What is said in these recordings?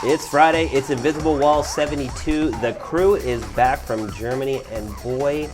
It's Friday, it's Invisible Wall 72. The crew is back from Germany, and boy,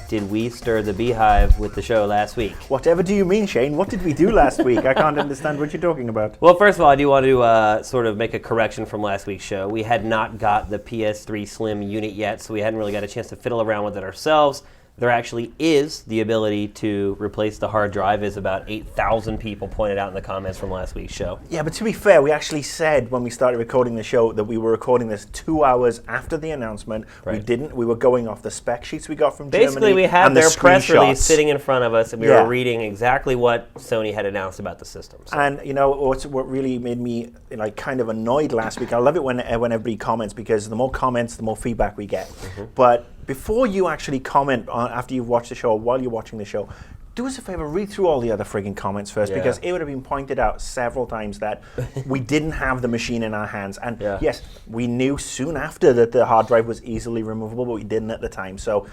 did we stir the beehive with the show last week. Whatever do you mean, Shane? What did we do last week? I can't understand what you're talking about. Well, first of all, I do want to sort of make a correction from last week's show. We had not got the PS3 Slim unit yet, so we hadn't really got a chance to fiddle around with it ourselves. There actually is the ability to replace the hard drive, as about 8,000 people pointed out in the comments from last week's show. Yeah, but to be fair, we actually said when we started recording the show that we were recording this 2 hours after the announcement. Right. We didn't. We were going off the spec sheets we got from Germany. Basically, we had and the their press release screenshots. sitting in front of us, and we Yeah. were reading exactly what Sony had announced about the system. So. And you know what really made me kind of annoyed last week? I love it when everybody comments, because the more comments, the more feedback we get. Mm-hmm. But before you actually comment after you've watched the show, or while you're watching the show, do us a favor, read through all the other frigging comments first, because it would have been pointed out several times that we didn't have the machine in our hands. And yes, we knew soon after that the hard drive was easily removable, but we didn't at the time. So,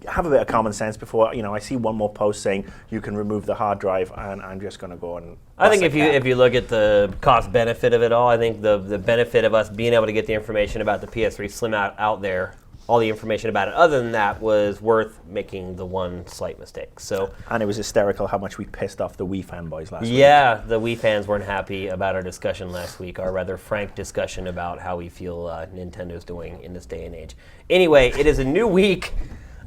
have a bit of common sense before, I see one more post saying you can remove the hard drive, and I'm just going to go and... I think if you look at the cost benefit of it all, I think the benefit of us being able to get the information about the PS3 Slim out there, all the information about it, other than that, was worth making the one slight mistake. So, and it was hysterical how much we pissed off the Wii fanboys last week. Yeah, the Wii fans weren't happy about our discussion last week, our rather frank discussion about how we feel Nintendo's doing in this day and age. Anyway, it is a new week,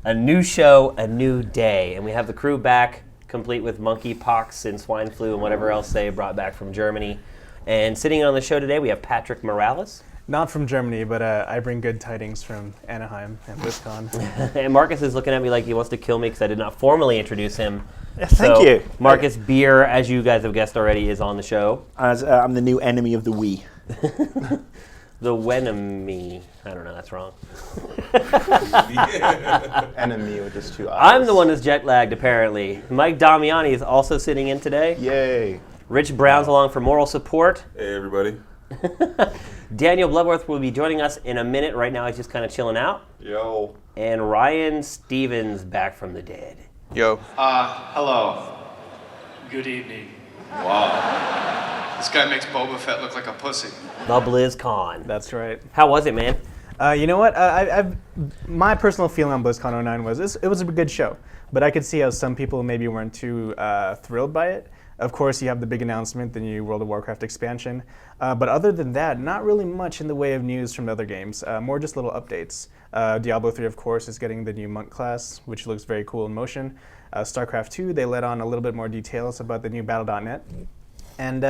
a new show, a new day, and we have the crew back, complete with monkeypox and swine flu and whatever else they brought back from Germany. And sitting on the show today, we have Patrick Morales. Not from Germany, but I bring good tidings from Anaheim and BlizzCon. And Marcus is looking at me like he wants to kill me because I did not formally introduce him. Thank you. Marcus Beer, as you guys have guessed already, is on the show. As I'm the new enemy of the Wii. The Wenemy. I don't know, that's wrong. Enemy with just two eyes. I'm the one that's jet lagged, apparently. Mike Damiani is also sitting in today. Yay. Rich Brown's along for moral support. Hey, everybody. Daniel Bloodworth will be joining us in a minute. Right now, he's just kind of chilling out. Yo. And Ryan Stevens back from the dead. Yo. Hello. Good evening. Wow. This guy makes Boba Fett look like a pussy. The BlizzCon. That's right. How was it, man? You know what? My personal feeling on BlizzCon 09 was it was a good show, but I could see how some people maybe weren't too thrilled by it. Of course, you have the big announcement, the new World of Warcraft expansion. But other than that, not really much in the way of news from other games. More just little updates. Diablo 3, of course, is getting the new Monk class, which looks very cool in motion. StarCraft 2, they let on a little bit more details about the new Battle.net. And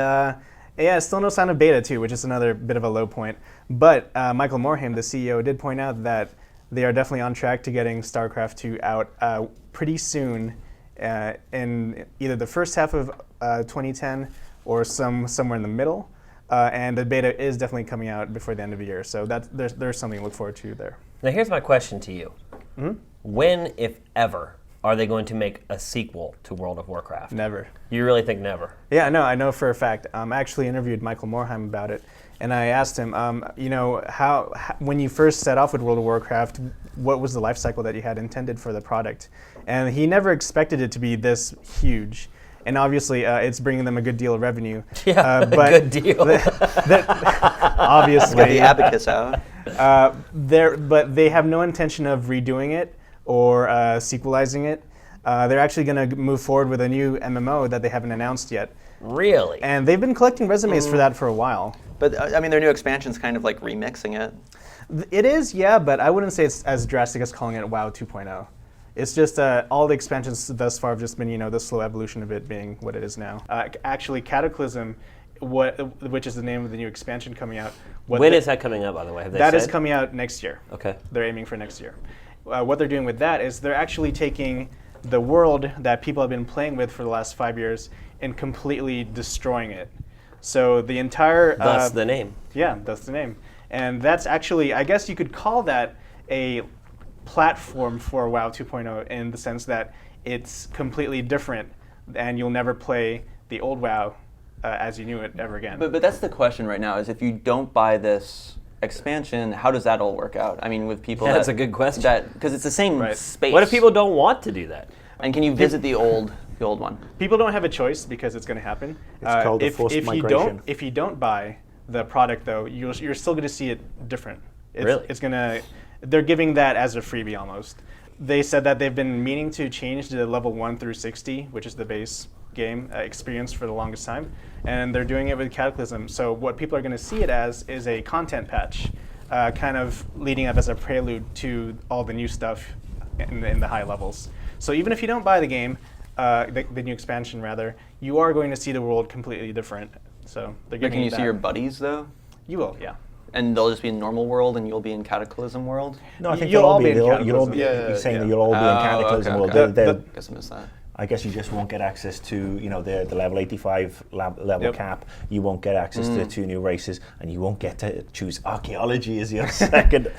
still no sign of beta, too, which is another bit of a low point. But Michael Morhaime, the CEO, did point out that they are definitely on track to getting StarCraft 2 out pretty soon, in either the first half of 2010 or somewhere in the middle. And the beta is definitely coming out before the end of the year. So there's something to look forward to there. Now, here's my question to you. Mm-hmm. When, if ever, are they going to make a sequel to World of Warcraft? Never. You really think never? Yeah, no, I know for a fact. I actually interviewed Michael Morhaime about it, and I asked him, how when you first set off with World of Warcraft, what was the life cycle that you had intended for the product? And he never expected it to be this huge. And obviously, it's bringing them a good deal of revenue. Yeah, but a good deal. Obviously. Get the abacus out. But they have no intention of redoing it or sequelizing it. They're actually going to move forward with a new MMO that they haven't announced yet. Really? And they've been collecting resumes for that for a while. But their new expansion's kind of like remixing it. It is, yeah, but I wouldn't say it's as drastic as calling it WoW 2.0. It's just all the expansions thus far have just been, the slow evolution of it being what it is now. Actually, Cataclysm, which is the name of the new expansion coming out. When is that coming out, by the way? Have they That said? is coming out next year. Okay. They're aiming for next year. What they're doing with that is they're actually taking the world that people have been playing with for the last 5 years and completely destroying it. So the entire... Thus the name. Yeah, that's the name. And that's actually, I guess you could call that a platform for WoW 2.0 in the sense that it's completely different and you'll never play the old WoW as you knew it ever again. But that's the question right now, is if you don't buy this expansion, how does that all work out? I mean, with people That's a good question. Because it's the same space. What if people don't want to do that? And can you visit the old one? People don't have a choice because it's going to happen. It's called the forced migration. If you don't buy the product, though, you're still going to see it different. Really? They're giving that as a freebie almost. They said that they've been meaning to change the level 1 through 60, which is the base game experience for the longest time, and they're doing it with Cataclysm. So what people are going to see it as is a content patch, kind of leading up as a prelude to all the new stuff in the high levels. So even if you don't buy the game, the new expansion rather, you are going to see the world completely different. So they're But giving can you that. see your buddies though? You will, yeah. And they'll just be in normal world, and you'll be in Cataclysm world. No, I think You'll they'll all be. be in You'll all Cataclysm. be. Yeah, You're saying yeah. that you'll all be in Oh, Cataclysm okay, world. okay. They'll- Guess I missed that. I guess you just won't get access to the level 85 level Yep. cap. You won't get access to the 2 new races, and you won't get to choose archaeology as your second.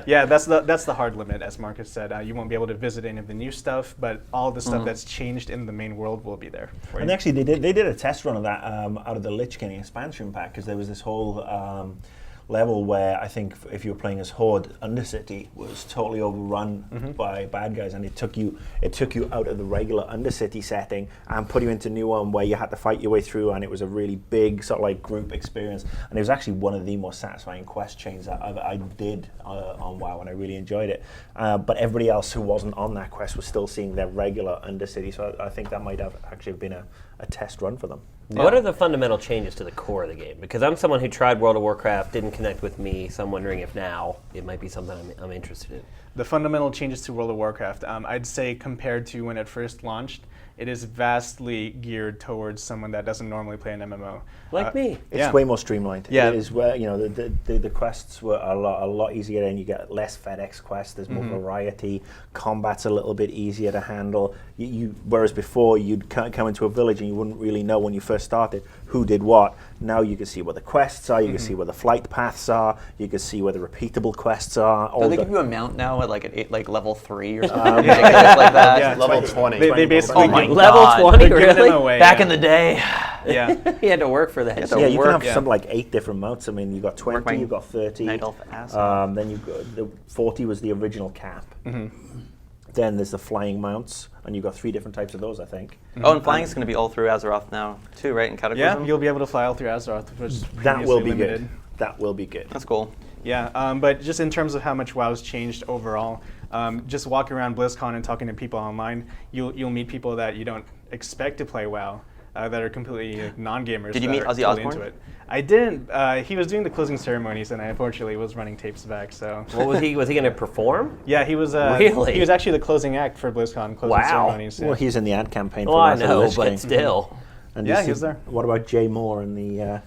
Yeah, that's the hard limit, as Marcus said. You won't be able to visit any of the new stuff, but all the stuff that's changed in the main world will be there for And you. actually, they did a test run of that out of the Lich King expansion pack, because there was this whole level where I think if you were playing as Horde, Undercity was totally overrun by bad guys, and it took you out of the regular Undercity setting and put you into a new one where you had to fight your way through, and it was a really big sort of like group experience, and it was actually one of the most satisfying quest chains that I did on WoW, and I really enjoyed it. But everybody else who wasn't on that quest was still seeing their regular Undercity, so I think that might have actually been a test run for them. What are the fundamental changes to the core of the game? Because I'm someone who tried World of Warcraft, didn't connect with me, so I'm wondering if now it might be something I'm interested in. The fundamental changes to World of Warcraft, I'd say compared to when it first launched, it is vastly geared towards someone that doesn't normally play an MMO. Like me. It's Yeah. way more streamlined. Yeah. It is where the quests were a lot easier, and you get less FedEx quests. There's more variety. Combat's a little bit easier to handle. Whereas before you'd come into a village and you wouldn't really know when you first started who did what. Now you can see where the quests are. You can see where the flight paths are. You can see where the repeatable quests are. Do they give you a mount now at like level 3 or something ridiculous like that? Yeah. Level 20. They basically Oh my Level God. 20, They're giving them really? away, Back yeah. in the day. Yeah. He had to work for that. So Yeah, you work, can have yeah. something like 8 different mounts. I mean, you've got 20, my you've got 30. Night Elf ass. Then you've got the 40 was the original cap. Then there's the flying mounts, and you've got 3 different types of those, I think. Oh, and flying is going to be all through Azeroth now, too, right? In Cataclysm? Yeah, you'll be able to fly all through Azeroth, which is That will be previously limited. good. That will be good. That's cool. Yeah, but just in terms of how much WoW's changed overall, just walking around BlizzCon and talking to people online, you'll meet people that you don't expect to play WoW, that are completely non-gamers. Did you that meet are Ozzy totally Osbourne? into it. I didn't. He was doing the closing ceremonies, and I unfortunately was running tapes back. So What was he? Was he going to perform? yeah, he was. Really? He was actually the closing act for BlizzCon closing Wow. ceremonies. Yeah. Well, he's in the ad campaign Oh, for I Wrath of the know, Lich but King. still. And Yeah, you he was see- there. What about Jay Moore and the?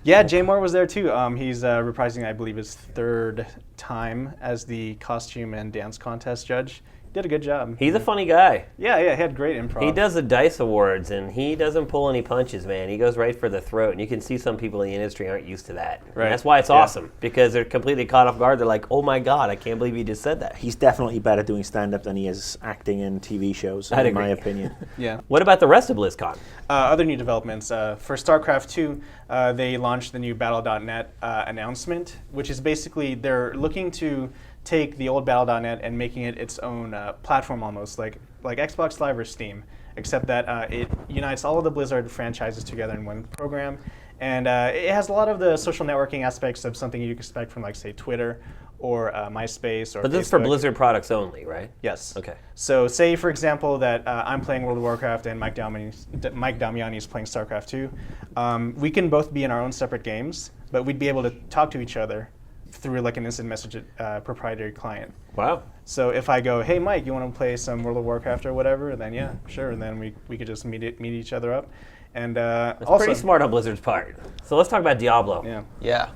Yeah, Jay Moore was there too. He's reprising, I believe, his 3rd time as the costume and dance contest judge. Did a good job. He's a funny guy. Yeah, he had great improv. He does the DICE Awards, and he doesn't pull any punches, man. He goes right for the throat, and you can see some people in the industry aren't used to that. And Right. that's why it's Yeah. awesome, because they're completely caught off guard. They're like, oh my God, I can't believe he just said that. He's definitely better doing stand-up than he is acting in TV shows, I'd in my agree. opinion. Yeah. What about the rest of BlizzCon? Other new developments. For StarCraft 2, they launched the new Battle.net announcement, which is basically they're looking to take the old Battle.net and making it its own platform almost, like Xbox Live or Steam, except that it unites all of the Blizzard franchises together in one program. And it has a lot of the social networking aspects of something you'd expect from, like, say, Twitter or MySpace or But this is for Facebook. Blizzard products only, right? Yes. Okay. So say, for example, that I'm playing World of Warcraft and Mike Damiani is playing StarCraft 2. We can both be in our own separate games, but we'd be able to talk to each other through like an instant message proprietary client. Wow. So if I go, hey Mike, you want to play some World of Warcraft or whatever, then yeah, sure. And then we could just meet each other up. And That's also, pretty smart on Blizzard's part. So let's talk about Diablo. Yeah. Yeah.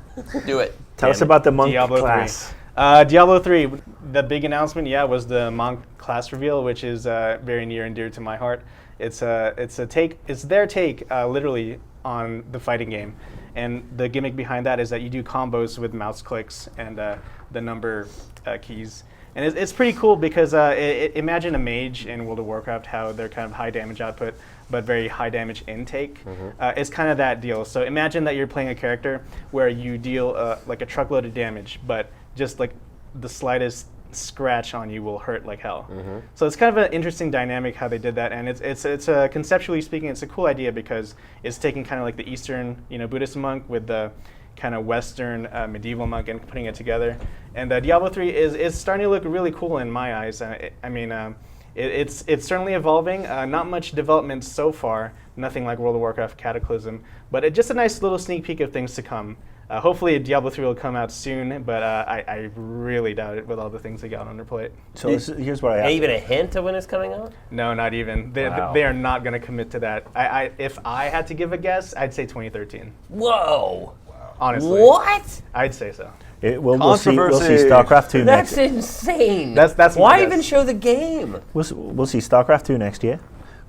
Do it. Tell us about the monk Diablo class. 3. Diablo 3, the big announcement, was the monk class reveal, which is very near and dear to my heart. It's their take, literally, on the fighting game, and the gimmick behind that is that you do combos with mouse clicks and the number keys, and it's pretty cool because imagine a mage in World of Warcraft, how they're kind of high damage output but very high damage intake. It's kind of that deal. So imagine that you're playing a character where you deal like a truckload of damage, but just like the slightest scratch on you will hurt like hell. So it's kind of an interesting dynamic how they did that, and it's conceptually speaking, it's a cool idea because it's taking kind of like the Eastern, Buddhist monk with the kind of Western medieval monk and putting it together. And Diablo 3 is starting to look really cool in my eyes. It's certainly evolving. Not much development so far. Nothing like World of Warcraft Cataclysm, but just a nice little sneak peek of things to come. Hopefully Diablo 3 will come out soon, but I really doubt it with all the things they got on their plate. So here's what I asked. Even a hint of when it's coming out? No, not even. Wow. They are not going to commit to that. If I had to give a guess, I'd say 2013. Whoa! Honestly. What? I'd say so. We'll see Controversy. StarCraft 2 That's next. insane. That's my Why guess. even show the game? We'll see StarCraft 2 next year.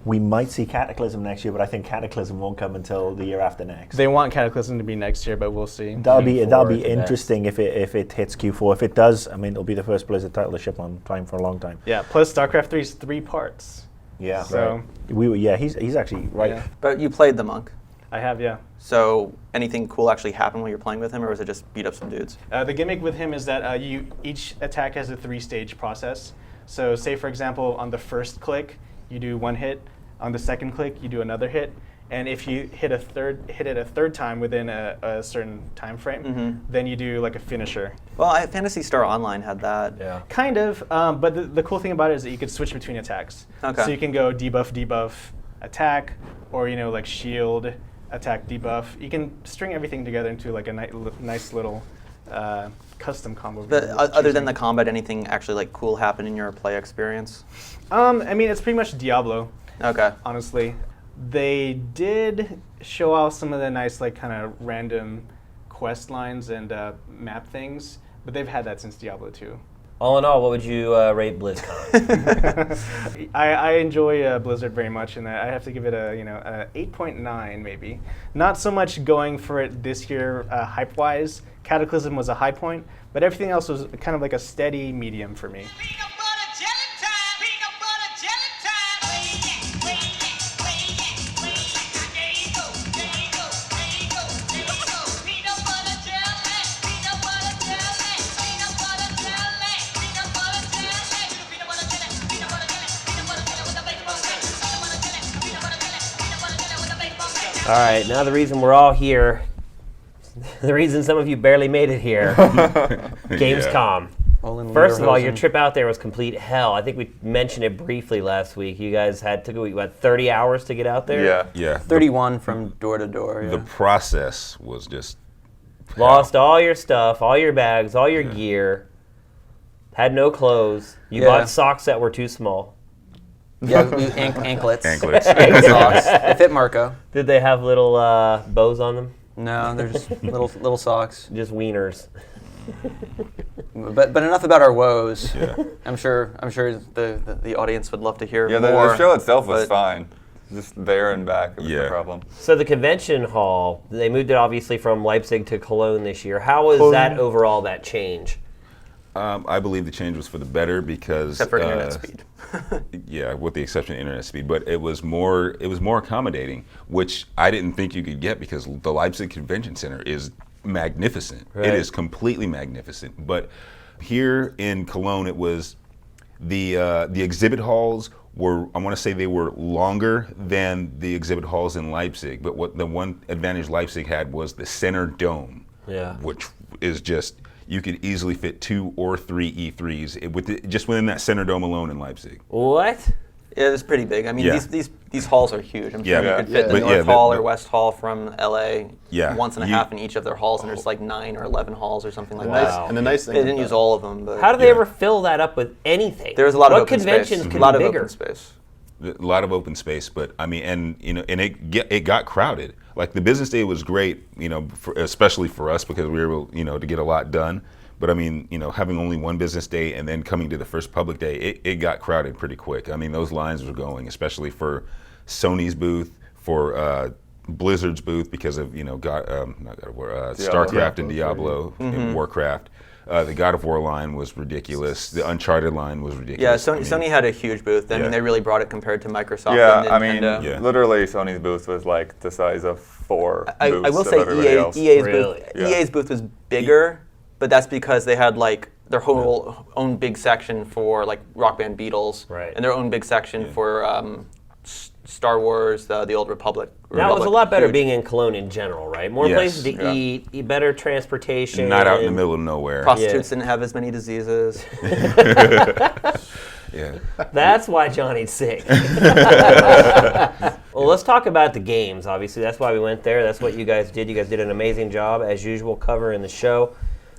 We might see Cataclysm next year, but I think Cataclysm won't come until the year after next. They want Cataclysm to be next year, but we'll see. That'll be forward to that. interesting if it hits Q4. If it does, it'll be the first Blizzard title to ship on time for a long time. Yeah, plus StarCraft 3 is 3 parts. Yeah. So He's actually right. Yeah. But you played the monk. I have, yeah. So anything cool actually happened when you're playing with him, or was it just beat up some dudes? The gimmick with him is that each attack has a 3-stage process. So say, for example, on the first click, you do 1 hit. On the second click, you do another hit. And if you hit it a third time within a certain time frame, then you do like a finisher. Well, Phantasy Star Online had that. Yeah. Kind of, but the cool thing about it is that you could switch between attacks. Okay. So you can go debuff, attack, or like shield, attack, debuff. You can string everything together into like a nice little custom combo. But other than the combat, anything actually like cool happened in your play experience? It's pretty much Diablo. Okay. Honestly, they did show off some of the nice like kind of random quest lines and map things, but they've had that since Diablo 2. All in all, what would you rate BlizzCon? I enjoy Blizzard very much, and I have to give it a 8.9 maybe. Not so much going for it this year hype-wise. Cataclysm was a high point, but everything else was kind of like a steady medium for me. Peanut butter jelly time. Peanut butter jelly time. Way there you go. There you go. There you go. There you go. Peanut butter jelly. Peanut butter jelly. Peanut butter jelly. Peanut butter jelly. Peanut butter jelly. Peanut butter jelly. Peanut butter jelly with a baseball bat. Peanut butter jelly. Peanut butter jelly. Peanut butter jelly with a baseball bat. All right, now the reason we're all here, the reason some of you barely made it here, Gamescom. First of all, your trip out there was complete hell. I think we mentioned it briefly last week. You guys took 30 hours to get out there? Yeah. Yeah. 31 from door to door. Yeah. The process was just Lost all your stuff, all your bags, all your gear. Had no clothes. You Yeah. bought socks that were too small. Yeah, anklets. anklets. Socks. They fit Marco. Did they have little bows on them? No, they're just little socks. Just wieners. But enough about our woes. Yeah. I'm sure The audience would love to hear Yeah, more. the show itself was but- fine. Just there and back was the Yeah. problem. So the convention hall, they moved it obviously from Leipzig to Cologne this year. How was that overall, that change? I believe the change was for the better because Except for internet speed. Yeah, with the exception of internet speed, but it was more accommodating, which I didn't think you could get because the Leipzig Convention Center is magnificent. Right. It is completely magnificent. But here in Cologne, it was the exhibit halls were, I want to say they were longer than the exhibit halls in Leipzig. But what the one advantage Leipzig had was the center dome, Yeah. which is just, you could easily fit 2 or 3 E3s just within that center dome alone in Leipzig. What? Yeah, it's pretty big. I mean, Yeah. these halls are huge. I'm Yeah. sure you could fit Yeah. the But North yeah, Hall the- or West Hall from LA Yeah. once and a You- half in each of their halls, and there's like 9 or 11 halls or something like Wow. that. And the nice thing They didn't about- use all of them, but How do they Yeah. ever fill that up with anything? there was a lot of what open conventions space. can A lot be of bigger? open space. A lot of open space, but I mean, and it got crowded. Like the business day was great, especially for us because we were able, to get a lot done. But I mean, having only one business day and then coming to the first public day, it got crowded pretty quick. I mean, those lines were going, especially for Sony's booth, for Blizzard's booth because of StarCraft and Diablo and Warcraft. The God of War line was ridiculous. The Uncharted line was Yeah, ridiculous. Sony had a huge booth. I Yeah. mean, they really brought it compared to Microsoft Yeah, and I mean, Nintendo. Yeah. literally Sony's booth was like the size of 4 I booths will of say everybody else. EA's Really? booth. EA's booth was bigger, but that's because they had like their whole own big section for like Rock Band Beatles, Right. and their own big section for Star Wars, the Old Republic. That was a lot better Huge. being in Cologne in general, right? More Yes. places to Yeah. eat, better transportation. Not out in the middle of nowhere. Prostitutes didn't have as many diseases. Yeah. That's why Johnny's sick. Well, let's talk about the games. Obviously, that's why we went there. That's what you guys did. You guys did an amazing job, as usual, covering the show.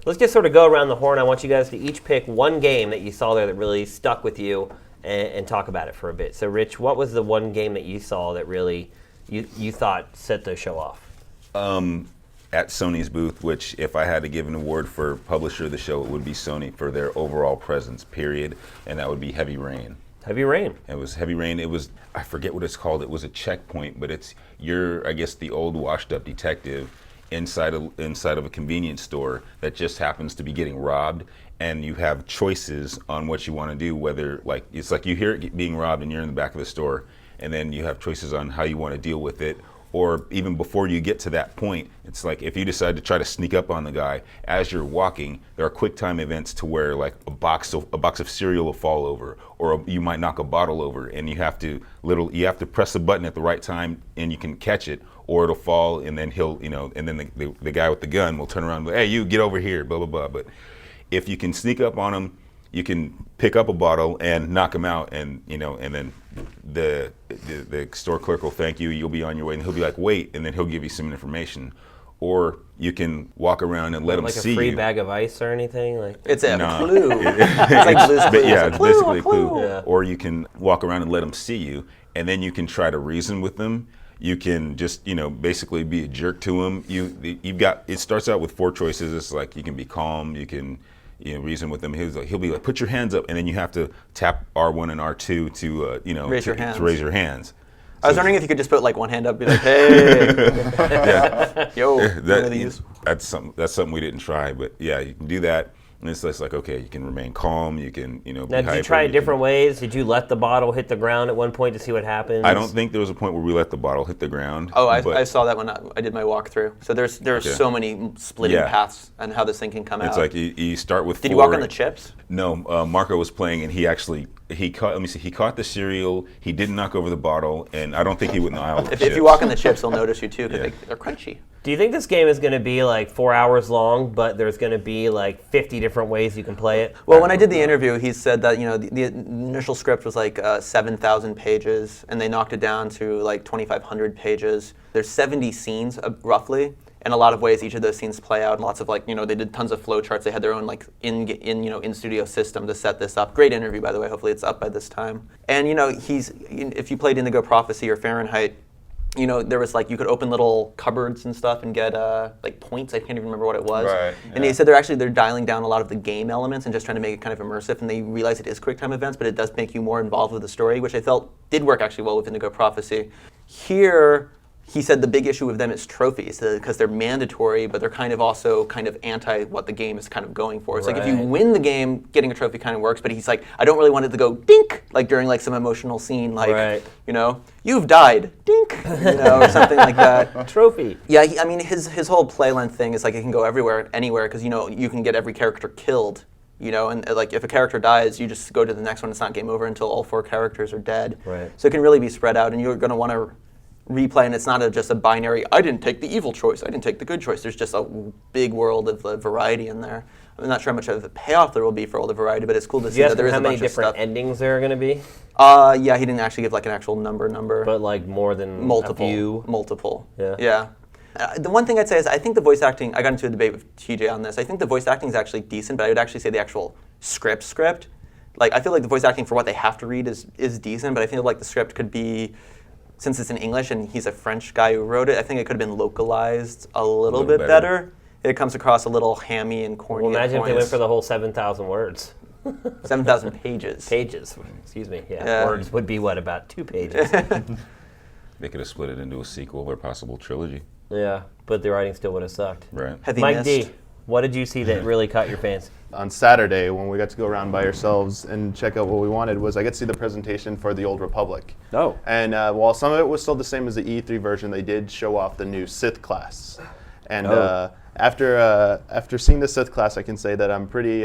Let's just sort of go around the horn. I want you guys to each pick one game that you saw there that really stuck with you and talk about it for a bit. So, Rich, what was the one game that you saw that really you thought set the show off? At Sony's booth, which if I had to give an award for publisher of the show, it would be Sony for their overall presence, period. And that would be Heavy Rain. Heavy Rain. It was Heavy Rain. It was, I forget what it's called. It was a checkpoint, but you're, I guess, the old washed up detective inside of a convenience store that just happens to be getting robbed, and you have choices on what you want to do, whether, like, it's like you hear it being robbed and you're in the back of the store, and then you have choices on how you want to deal with it. Or even before you get to that point, it's like if you decide to try to sneak up on the guy as you're walking, there are quick time events to where like a box of cereal will fall over, or you might knock a bottle over, and you have to press the button at the right time, and you can catch it, or it'll fall, and then and then the guy with the gun will turn around and go, hey, you get over here, blah blah blah. But if you can sneak up on him, you can pick up a bottle and knock him out, and and then the store clerk will thank you. You'll be on your way, and he'll be like, wait, and then he'll give you some information. Or you can walk around and let him Like see a free you. bag of ice or anything? Like It's a No. clue. It's like Blue's But Clues. yeah, A it's clue, basically a a clue. clue. Yeah. Or you can walk around and let them see you, and then you can try to reason with them. You can just, basically be a jerk to them. You've got. It starts out with 4 choices. It's like you can be calm. You can, reason with them. He'll be like, put your hands up, and then you have to tap R1 and R2 to, Raise your hands. to raise your hands. I was wondering if you could just put like one hand up, and be like, "Hey, Yeah. yo, one of these." That's something we didn't try, but yeah, you can do that. And it's just like, okay, you can remain calm. You can, be now, did you hyper, try it can- different ways? Did you let the bottle hit the ground at one point to see what happens? I don't think there was a point where we let the bottle hit the ground. Oh, I but saw that when I did my walkthrough. So there's Okay. so many splitting Yeah. paths on how this thing can come out. It's like you start with. Did you 4. walk on the chips? No, Marco was playing, and he caught. Let me see. He caught the cereal. He didn't knock over the bottle, and I don't think he went in the aisle. With If you walk on the chips, they'll notice you too because Yeah. they're crunchy. Do you think this game is going to be like 4 hours long, but there's going to be like 50 different ways you can play it? Well, when I did the interview, he said that the initial script was like 7,000 pages, and they knocked it down to like 2,500 pages. There's 70 scenes roughly, and a lot of ways each of those scenes play out, and lots of they did tons of flow charts. They had their own like in studio system to set this up. Great interview, by the way. Hopefully, it's up by this time. And if you played Indigo Prophecy or Fahrenheit. There was like you could open little cupboards and stuff and get like points. I can't even remember what it was. Right, And yeah. they said they're dialing down a lot of the game elements and just trying to make it kind of immersive. And they realize it is quick time events, but it does make you more involved with the story, which I felt did work actually well with Indigo Prophecy. Here, he said the big issue with them is trophies because they're mandatory, but they're kind of also kind of anti what the game is kind of going for. It's like if you Right. win the game, getting a trophy kind of works, but he's like, I don't really want it to go dink like during like some emotional scene, like Right. You've died, dink, or something like that. Trophy. Yeah, his whole play length thing is like it can go everywhere, anywhere, because you can get every character killed. And like if a character dies, you just go to the next one. It's not game over until all 4 characters are dead. Right. So it can really be spread out, and you're going to want to replay, and it's not just a binary, I didn't take the evil choice, I didn't take the good choice. There's just a big world of variety in there. I'm not sure how much of a payoff there will be for all the variety, but it's cool to Do see you that ask there him is how a many bunch of different stuff. endings there are going to be? Yeah, he didn't actually give like an actual number. But like more than Multiple. a few? Multiple. Yeah. Yeah. The one thing I'd say is I think the voice acting, I got into a debate with TJ on this, I think the voice acting is actually decent, but I would actually say the actual script. Like I feel like the voice acting for what they have to read is decent, but I feel like the script could be, since it's in English and he's a French guy who wrote it, I think it could have been localized a little bit better. It comes across a little hammy and corny. Well, imagine at if they went points. for the whole 7,000 words. 7,000 pages. Pages, excuse me. Yeah. Yeah. Words would be what, about 2 pages? They could have split it into a sequel or possible trilogy. Yeah, but the writing still would have sucked. Right. Heavy Mike mist. D, what did you see that really caught your fancy? On Saturday, when we got to go around by ourselves and check out what we wanted, was I got to see the presentation for the Old Republic. Oh. And while some of it was still the same as the E3 version, they did show off the new Sith class. And after seeing the Sith class, I can say that I'm pretty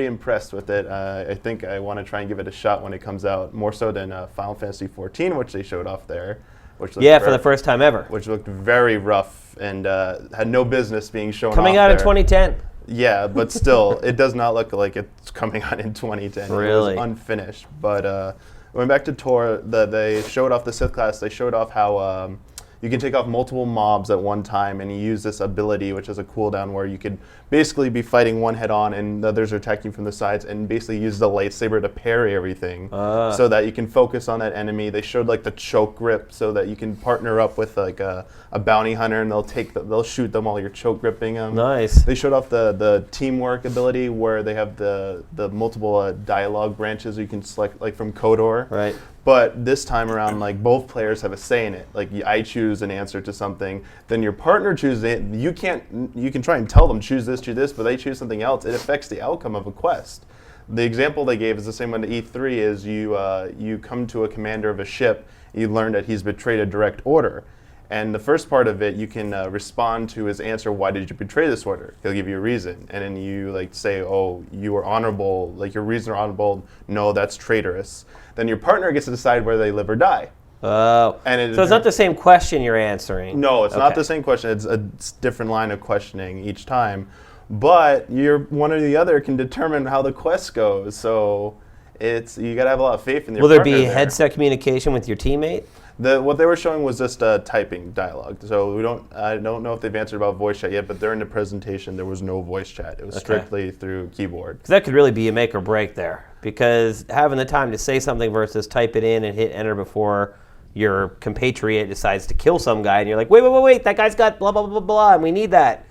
impressed with it. I think I want to try and give it a shot when it comes out, more so than Final Fantasy XIV, which they showed off there. Which looked for the first time ever. Which looked very rough and had no business being shown Coming off out in there. 2010. Yeah, but still, it does not look like it's coming out in 2010. Really? It was unfinished. But going back to Tor, they showed off the Sith class. They showed off how you can take off multiple mobs at one time, and you use this ability, which is a cooldown where you could basically be fighting one head-on, and the others are attacking from the sides, and basically use the lightsaber to parry everything, so that you can focus on that enemy. They showed like the choke grip, so that you can partner up with like a bounty hunter, and they'll shoot them while you're choke gripping them. Nice. They showed off the teamwork ability, where they have the multiple dialogue branches you can select, like from KOTOR. Right. But this time around, like, both players have a say in it. Like, I choose an answer to something, then your partner chooses it. You can try and tell them choose this, but they choose something else. It affects the outcome of a quest. The example they gave is the same one to E3. Is you come to a commander of a ship, you learn that he's betrayed a direct order. And the first part of it, you can respond to his answer, why did you betray this order? He'll give you a reason. And then you like say, oh, you were honorable, like your reasons are honorable. No, that's traitorous. Then your partner gets to decide whether they live or die. Oh. And So it's not the same question you're answering. No, it's not Okay. the same question. It's a different line of questioning each time. But one or the other can determine how the quest goes. So you got to have a lot of faith in your Will there partner be headset communication with your teammate? What they were showing was just typing dialogue. So I don't know if they've answered about voice chat yet, but during the presentation there was no voice chat. It was strictly through keyboard. Because that could really be a make or break there. Because having the time to say something versus type it in and hit enter before your compatriot decides to kill some guy, and you're like, wait, that guy's got blah blah blah blah, and we need that.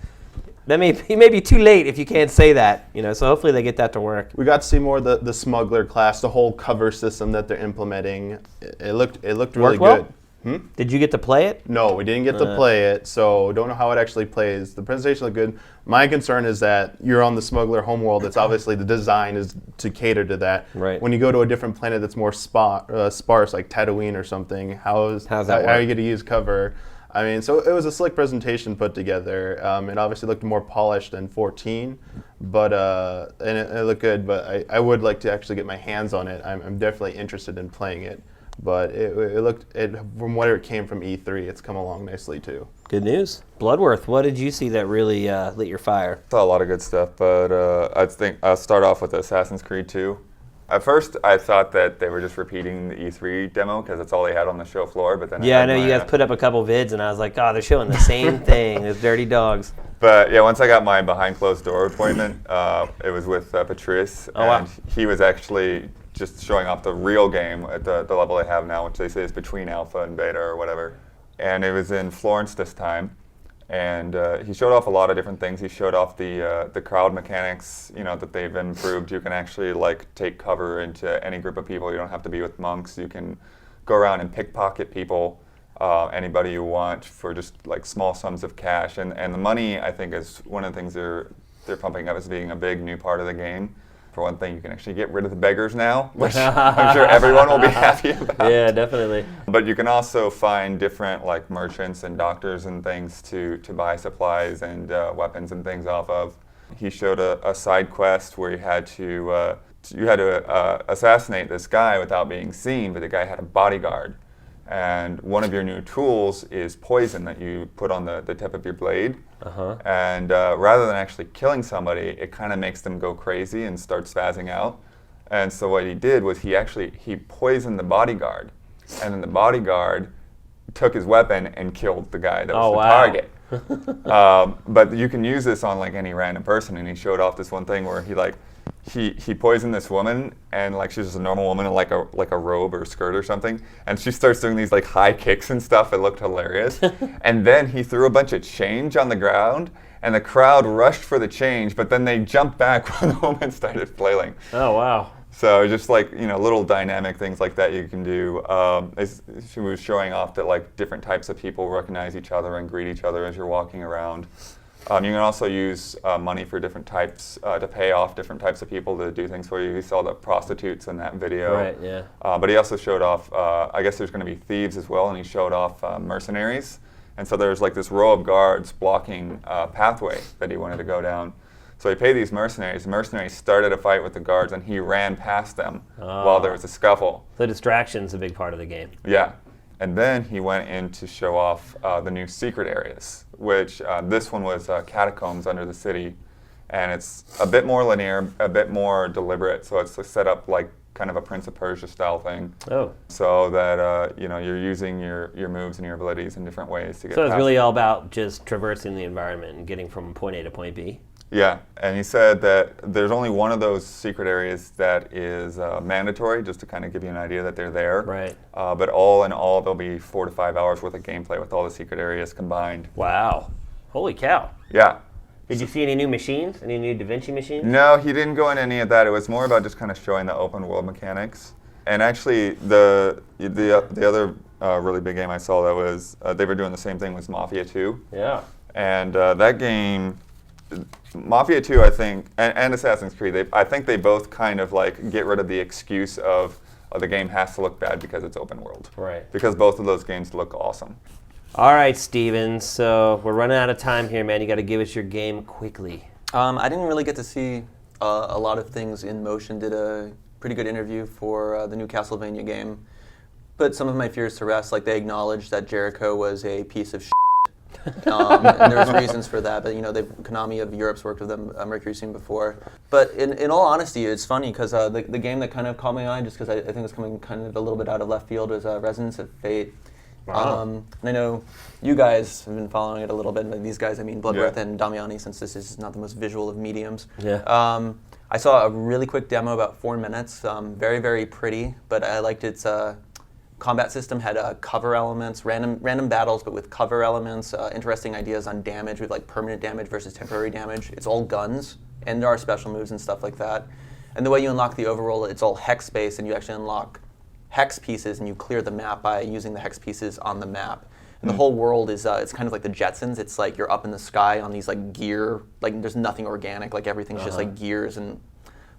That may be too late if you can't say that, So hopefully they get that to work. We got to see more of the smuggler class, the whole cover system that they're implementing. It looked really Worked well? good. Did you get to play it? No, we didn't get to play it, so don't know how it actually plays. The presentation looked good. My concern is that you're on the smuggler homeworld. It's obviously the design is to cater to that. Right. When you go to a different planet that's more sparse, like Tatooine or something, How's that how work? are you going to use cover? I mean, so it was a slick presentation put together. It obviously looked more polished than 14, but and it looked good. But I would like to actually get my hands on it. I'm definitely interested in playing it. But from where it came from E3, it's come along nicely too. Good news. Bloodworth, what did you see that really lit your fire? Saw a lot of good stuff, but I think I'll start off with Assassin's Creed 2. At first, I thought that they were just repeating the E3 demo because that's all they had on the show floor. But then Yeah, I know you guys put up a couple vids, and I was like, oh, they're showing the same thing. Those dirty dogs. But yeah, once I got my behind closed door appointment, it was with Patrice, Oh, wow. and he was actually just showing off the real game at the level they have now, which they say is between alpha and beta or whatever. And it was in Florence this time, and he showed off a lot of different things. He showed off the crowd mechanics, that they've improved. You can actually take cover into any group of people. You don't have to be with monks. You can go around and pickpocket people. Anybody you want for just small sums of cash, and the money I think is one of the things they're pumping up as being a big new part of the game. For one thing, you can actually get rid of the beggars now, which I'm sure everyone will be happy about. Yeah, definitely. But you can also find different merchants and doctors and things to buy supplies and weapons and things off of. He showed a side quest where you had to assassinate this guy without being seen, but the guy had a bodyguard. And one of your new tools is poison that you put on the tip of your blade. And rather than actually killing somebody, it kind of makes them go crazy and start spazzing out. And so what he did was he poisoned the bodyguard. And then the bodyguard took his weapon and killed the guy that was the target. But you can use this on any random person. And he showed off this one thing where he poisoned this woman, and she's just a normal woman in like a robe or skirt or something, and she starts doing these high kicks and stuff. It looked hilarious. And then he threw a bunch of change on the ground, and the crowd rushed for the change, but then they jumped back when the woman started flailing. Oh, wow. So just little dynamic things like that you can do. She was showing off that different types of people recognize each other and greet each other as you're walking around. You can also use money for different types to pay off different types of people to do things for you. He saw the prostitutes in that video. Right, yeah. But he also showed off, I guess there's going to be thieves as well, and he showed off mercenaries. And so there's like this row of guards blocking a pathway that he wanted to go down. So he paid these mercenaries. The mercenaries started a fight with the guards, and he ran past them while there was a scuffle. The distraction's a big part of the game. Yeah. And then he went in to show off the new secret areas, which this one was catacombs under the city. And it's a bit more linear, a bit more deliberate. So it's set up like kind of a Prince of Persia style thing. Oh. So that you're using your moves and your abilities in different ways to get So it's past really it. all about just traversing the environment and getting from point A to point B. Yeah, and he said that there's only one of those secret areas that is mandatory, just to kind of give you an idea that they're there. Right. But all in all, there'll be 4 to 5 hours worth of gameplay with all the secret areas combined. Wow. Holy cow. Yeah. Did you see any new machines? Any new Da Vinci machines? No, he didn't go into any of that. It was more about just kind of showing the open world mechanics. And actually, the other really big game I saw that was they were doing the same thing was Mafia 2. Yeah. And that game, Mafia 2, I think, and Assassin's Creed, I think they both kind of like get rid of the excuse of the game has to look bad because it's open world. Right. Because both of those games look awesome. All right, Steven. So we're running out of time here, man. You got to give us your game quickly. I didn't really get to see a lot of things in motion. Did a pretty good interview for the new Castlevania game. Put some of my fears to rest. Like, they acknowledged that Jericho was a piece of shit. And there's reasons for that, but Konami of Europe's worked with them, Mercury Steam before. But in all honesty, it's funny because the game that kind of caught my eye, just because I think it's coming kind of a little bit out of left field, is Resonance of Fate. Wow. And I know you guys have been following it a little bit. By these guys, I mean Bloodworth and Damiani, since this is not the most visual of mediums. Yeah. I saw a really quick demo, about 4 minutes. Very, very pretty, but I liked its combat system. Had cover elements, random battles, but with cover elements. Interesting ideas on damage, with like permanent damage versus temporary damage. It's all guns, and there are special moves and stuff like that. And the way you unlock the overworld, it's all hex based, and you actually unlock hex pieces, and you clear the map by using the hex pieces on the map. And the whole world is, it's kind of like the Jetsons. It's like you're up in the sky on these like gear, like there's nothing organic, like everything's just like gears and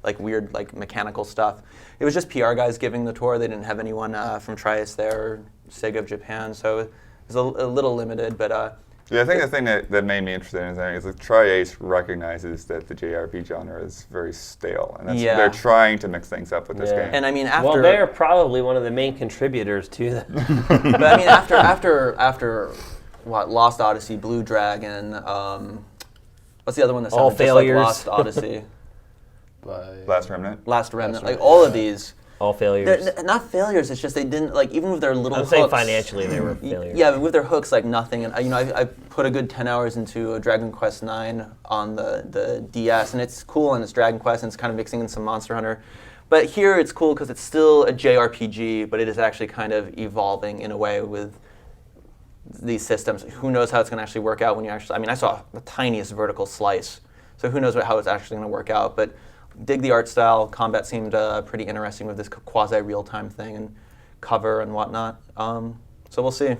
like weird like mechanical stuff. It was just PR guys giving the tour. They didn't have anyone from Trius there or Sega of Japan, so it was a little limited, but Yeah, I think the thing that made me interested in it is that Tri-Ace recognizes that the JRPG genre is very stale, and they're trying to mix things up with this game. And I mean, after well, they're probably one of the main contributors to that. but I mean, after what, Lost Odyssey, Blue Dragon, what's the other one that All sounded just like failures. Lost Odyssey? Last Remnant. Last Remnant, like all of these. All failures. They're not failures. It's just they didn't like, even with their little I'm hooks. saying financially they were failures. Yeah, but with their hooks, like nothing. And I put a good 10 hours into Dragon Quest IX on the DS, and it's cool, and it's Dragon Quest, and it's kind of mixing in some Monster Hunter. But here it's cool because it's still a JRPG, but it is actually kind of evolving in a way with these systems. Who knows how it's going to actually work out when you actually. I mean, I saw the tiniest vertical slice, so who knows how it's actually going to work out. But dig the art style. Combat seemed pretty interesting with this quasi real-time thing and cover and whatnot. So we'll see.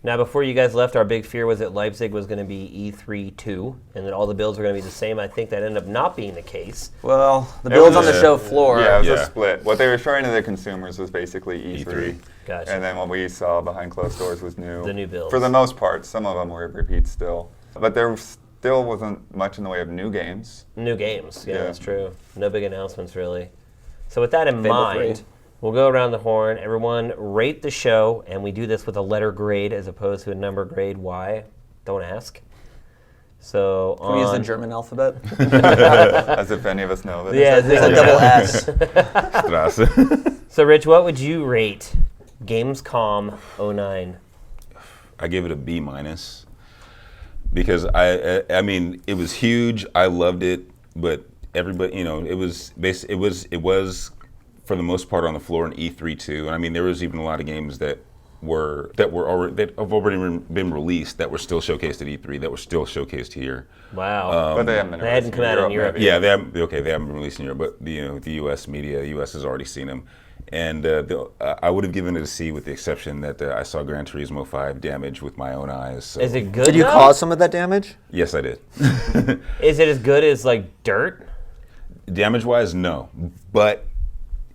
Now, before you guys left, our big fear was that Leipzig was going to be E3 2, and that all the builds were going to be the same. I think that ended up not being the case. Well, the builds on the show floor. Yeah, it was a split. What they were showing to the consumers was basically E3. Gotcha. And then what we saw behind closed doors was new. The new builds. For the most part. Some of them were repeats still. But there still wasn't much in the way of new games. New games, yeah, Yeah. that's true. No big announcements, really. So with that in Fable mind, 3. we'll go around the horn. Everyone rate the show, and we do this with a letter grade as opposed to a number grade. Why? Don't ask. So Can we use the German alphabet? As if any of us know of it. Yeah, There's a double S. Strasse. So Rich, what would you rate Gamescom 09? I give it a B minus because I mean it was huge. I loved it, but everybody, it was for the most part on the floor in E3 too. And I mean there was even a lot of games that have already been released that were still showcased at E3 that were still showcased here. Wow. But they haven't been They hadn't released come out in Europe. maybe. Yeah, they haven't been released in Europe, but the U.S. media, U.S. has already seen them. And I would have given it a C with the exception that I saw Gran Turismo 5 damage with my own eyes. So. Is it good? Did you though? cause some of that damage? Yes, I did. Is it as good as like Dirt? Damage-wise, no. But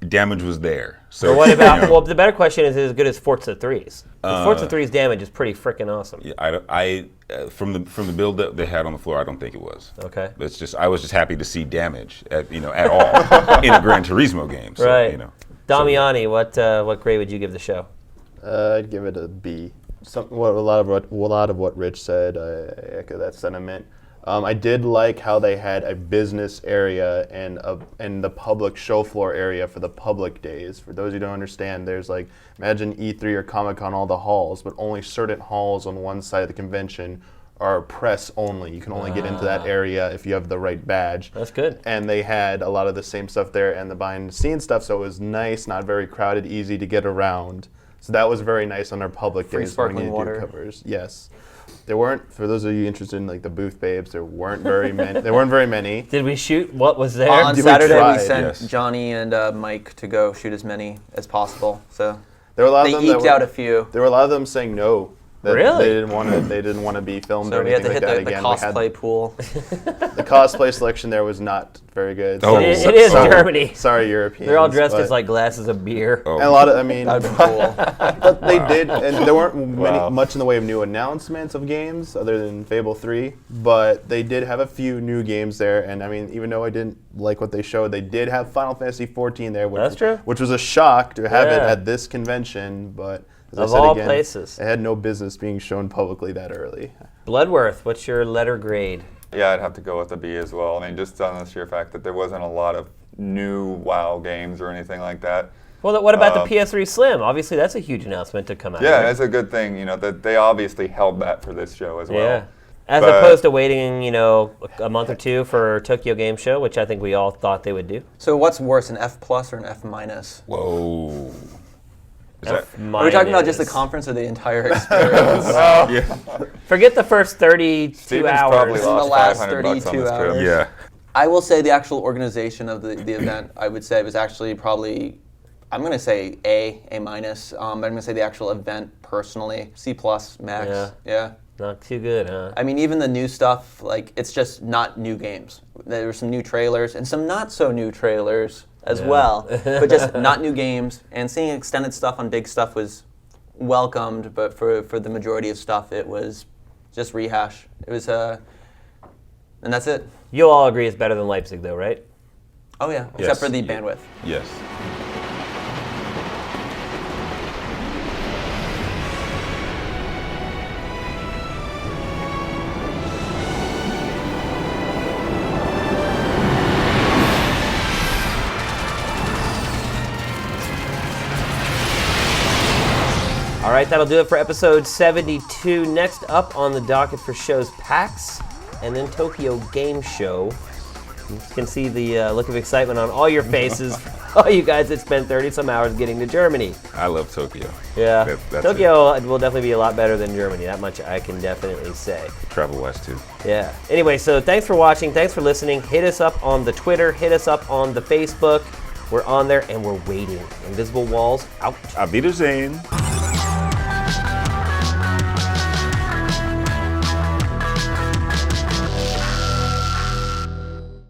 damage was there. So But what about? you know, Well, the better question is it as good as Forza 3's? Forza 3's damage is pretty freaking awesome. from the build that they had on the floor, I don't think it was. Okay. It's just I was just happy to see damage at all in a Gran Turismo game. So, Right. You know. Damiani, what grade would you give the show? I'd give it a B. A lot of what Rich said, I echo that sentiment. I did like how they had a business area and the public show floor area for the public days. For those who don't understand, there's like, imagine E3 or Comic-Con, all the halls, but only certain halls on one side of the convention are press only. You can only get into that area if you have the right badge. That's good. And they had a lot of the same stuff there and the behind the scenes stuff, so it was nice, not very crowded, easy to get around. So that was very nice on our public Free days when we sparkling needed to water. do covers. Yes. There weren't, for those of you interested in like the booth babes, there weren't very many. There weren't very many. Did we shoot what was there? On We Saturday, we tried, sent yes. Johnny and Mike to go shoot as many as possible. So There were a lot they of them that eked were, out a few. There were a lot of them saying no. That Really? They didn't want to be filmed So or we had anything to hit like that the again. cosplay pool. The cosplay selection there was not very good. Oh, It is Germany. Sorry, Europeans. They're all dressed but- as like glasses of beer. Oh. And a lot of, I mean, That would have been cool. but they did, and there weren't Wow. much in the way of new announcements of games other than Fable 3, but they did have a few new games there, and I mean, even though I didn't like what they showed, they did have Final Fantasy 14 there, which, That's true. which was a shock to have it Yeah. at this convention, but as Of I said all again, places. it had no business being shown publicly that early. Bloodworth, what's your letter grade? Yeah, I'd have to go with a B as well. I mean, just on the sheer fact that there wasn't a lot of new WoW games or anything like that. Well, what about the PS3 Slim? Obviously, that's a huge announcement to come out. Yeah, right? that's a good thing, that they obviously held that for this show as well. Yeah. As But- opposed to waiting, a month or two for Tokyo Game Show, which I think we all thought they would do. So what's worse, an F plus or an F minus? Whoa. Is that, Are we talking about just the Minus. conference or the entire experience? yeah. Forget the first 32 Steven's hours. probably the lost last 500 bucks on 32 this trip. hours. Yeah. I will say the actual organization of the event, I would say, was actually probably, I'm going to say A minus. But I'm going to say the actual event personally, C plus max. Yeah. Not too good, huh? I mean, even the new stuff, like, it's just not new games. There were some new trailers and some not so new trailers as well, but just not new games. And seeing extended stuff on big stuff was welcomed, but for the majority of stuff, it was just rehash. It was, and that's it. You'll all agree it's better than Leipzig, though, right? Oh yeah, Yes. except for the Yeah. bandwidth. Yes. All right, that'll do it for episode 72. Next up on the docket for shows, PAX and then Tokyo Game Show. You can see the look of excitement on all your faces. All you guys that spent 30-some hours getting to Germany. I love Tokyo. Yeah, That's Tokyo will definitely be a lot better than Germany. That much I can definitely say. Travel west too. Yeah. Anyway, so thanks for watching. Thanks for listening. Hit us up on the Twitter. Hit us up on the Facebook. We're on there and we're waiting. Invisible Walls out. Auf Wiedersehen.